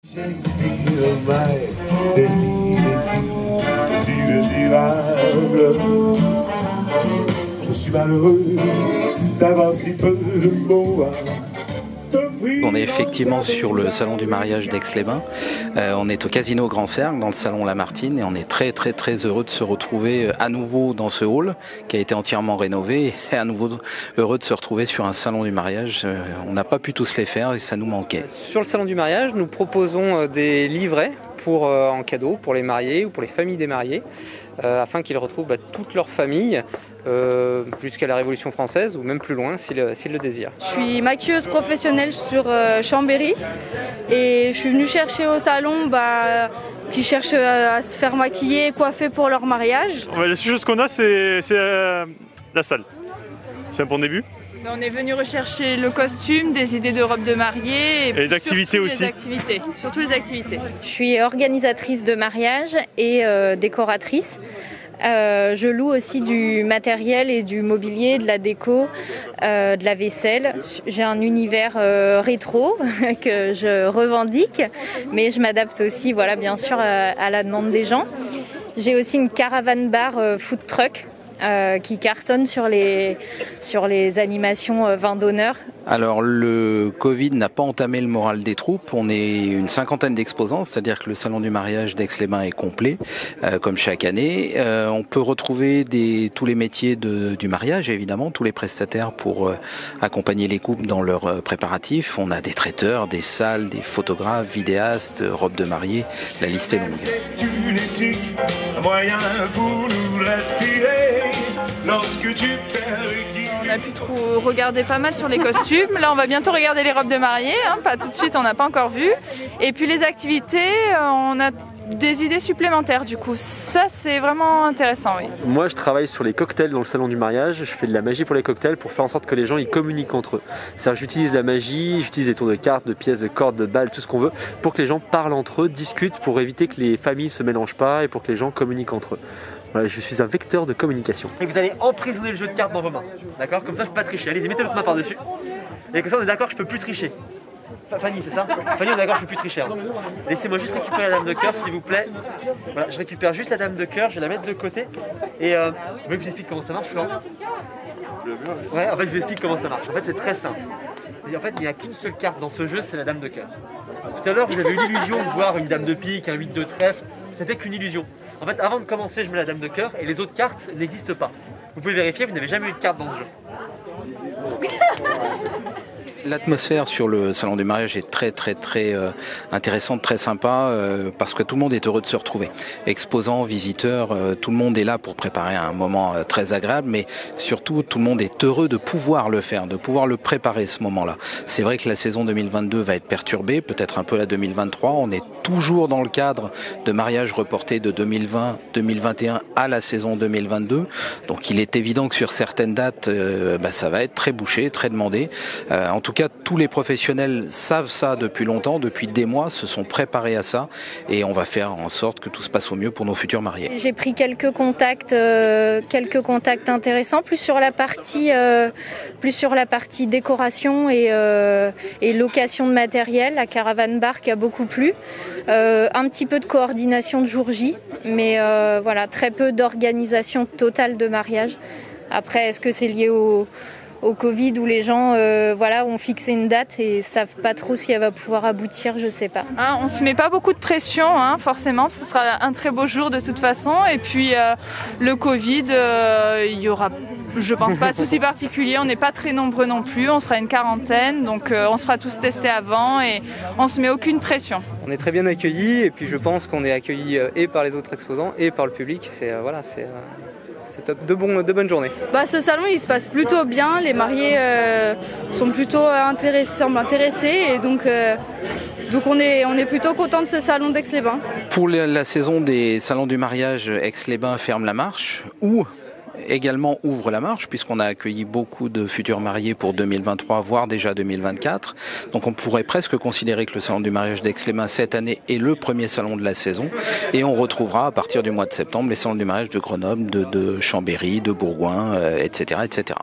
Je suis malheureux d'avoir si peu de mots. On est effectivement sur le salon du mariage d'Aix-les-Bains. On est au Casino Grand Cercle, dans le salon Lamartine, et on est très très très heureux de se retrouver à nouveau dans ce hall qui a été entièrement rénové, et à nouveau heureux de se retrouver sur un salon du mariage. On n'a pas pu tous les faire et ça nous manquait. Sur le salon du mariage, nous proposons des livrets en cadeau pour les mariés ou pour les familles des mariés, afin qu'ils retrouvent toute leur famille jusqu'à la Révolution française ou même plus loin s'ils le désirent. Je suis maquilleuse professionnelle sur Chambéry et je suis venue chercher au salon qui cherchent à se faire maquiller et coiffer pour leur mariage. La seule chose qu'on a, c'est la salle. C'est un bon début. On est venu rechercher le costume, des idées de robes de mariée et d'activités aussi. Surtout les activités. Je suis organisatrice de mariage et décoratrice. Je loue aussi du matériel et du mobilier, de la déco, de la vaisselle. J'ai un univers rétro que je revendique, mais je m'adapte aussi, bien sûr, à la demande des gens. J'ai aussi une caravane bar food truck qui cartonne sur les animations vin d'honneur. Alors le Covid n'a pas entamé le moral des troupes, on est une 50aine d'exposants, c'est-à-dire que le salon du mariage d'Aix-les-Bains est complet, comme chaque année. On peut retrouver tous les métiers du mariage, évidemment, tous les prestataires pour accompagner les couples dans leurs préparatifs. On a des traiteurs, des salles, des photographes, vidéastes, robes de mariée, la liste est longue. C'est une éthique, un moyen pour nous respirer lorsque tu perds. On a pu regarder pas mal sur les costumes. Là, on va bientôt regarder les robes de mariée. Pas tout de suite, on n'a pas encore vu. Et puis les activités, on a des idées supplémentaires. Du coup, ça, c'est vraiment intéressant. Oui. Moi, je travaille sur les cocktails dans le salon du mariage. Je fais de la magie pour les cocktails pour faire en sorte que les gens ils communiquent entre eux. C'est-à-dire, j'utilise la magie, j'utilise des tours de cartes, de pièces, de cordes, de balles, tout ce qu'on veut, pour que les gens parlent entre eux, discutent, pour éviter que les familles se mélangent pas et pour que les gens communiquent entre eux. Voilà, je suis un vecteur de communication. Et vous allez emprisonner le jeu de cartes dans vos mains, d'accord? Comme ça, je peux pas tricher. Allez-y, mettez votre main par-dessus. Et comme ça, on est d'accord, je peux plus tricher. Fanny, c'est ça? Fanny, on est d'accord, je peux plus tricher. Laissez-moi juste récupérer la dame de cœur, s'il vous plaît. Voilà, je récupère juste la dame de cœur, je vais la mettre de côté. Et vous voulez que je vous explique comment ça marche, Florent? Ouais, en fait, je vous explique comment ça marche. En fait, c'est très simple. En fait, il n'y a qu'une seule carte dans ce jeu, c'est la dame de cœur. Tout à l'heure, vous avez eu l'illusion de voir une dame de pique, un 8 de trèfle. C'était qu'une illusion. En fait, avant de commencer, je mets la dame de cœur et les autres cartes n'existent pas. Vous pouvez vérifier, vous n'avez jamais eu de carte dans ce jeu. L'atmosphère sur le salon du mariage est très très très intéressante, très sympa, parce que tout le monde est heureux de se retrouver. Exposants, visiteurs, tout le monde est là pour préparer un moment très agréable, mais surtout tout le monde est heureux de pouvoir le faire, de pouvoir le préparer ce moment-là. C'est vrai que la saison 2022 va être perturbée, peut-être un peu la 2023. On est toujours dans le cadre de mariages reportés de 2020-2021 à la saison 2022. Donc il est évident que sur certaines dates, ça va être très bouché, très demandé. En tout cas, tous les professionnels savent ça depuis longtemps, depuis des mois, se sont préparés à ça et on va faire en sorte que tout se passe au mieux pour nos futurs mariés. J'ai pris quelques contacts intéressants, plus sur la partie décoration et location de matériel. La caravane bar qui a beaucoup plu. Un petit peu de coordination de jour J, mais très peu d'organisation totale de mariage. Après, est-ce que c'est lié au Covid où les gens ont fixé une date et savent pas trop si elle va pouvoir aboutir, je sais pas. On se met pas beaucoup de pression, forcément, ce sera un très beau jour de toute façon. Et puis le Covid, il y aura, je pense pas de souci particulier. On n'est pas très nombreux non plus, on sera une quarantaine, donc on se fera tous tester avant et on se met aucune pression. On est très bien accueillis et puis je pense qu'on est accueillis et par les autres exposants et par le public. C'est top, de bonnes journées. Ce salon il se passe plutôt bien, les mariés sont plutôt intéressés et donc on est plutôt content de ce salon d'Aix-les-Bains. Pour la saison des salons du mariage, Aix-les-Bains ferme la marche ou également ouvre la marche puisqu'on a accueilli beaucoup de futurs mariés pour 2023 voire déjà 2024. Donc on pourrait presque considérer que le salon du mariage d'Aix-les-Bains cette année est le premier salon de la saison et on retrouvera à partir du mois de septembre les salons du mariage de Grenoble, de Chambéry, de Bourgoin, etc., etc.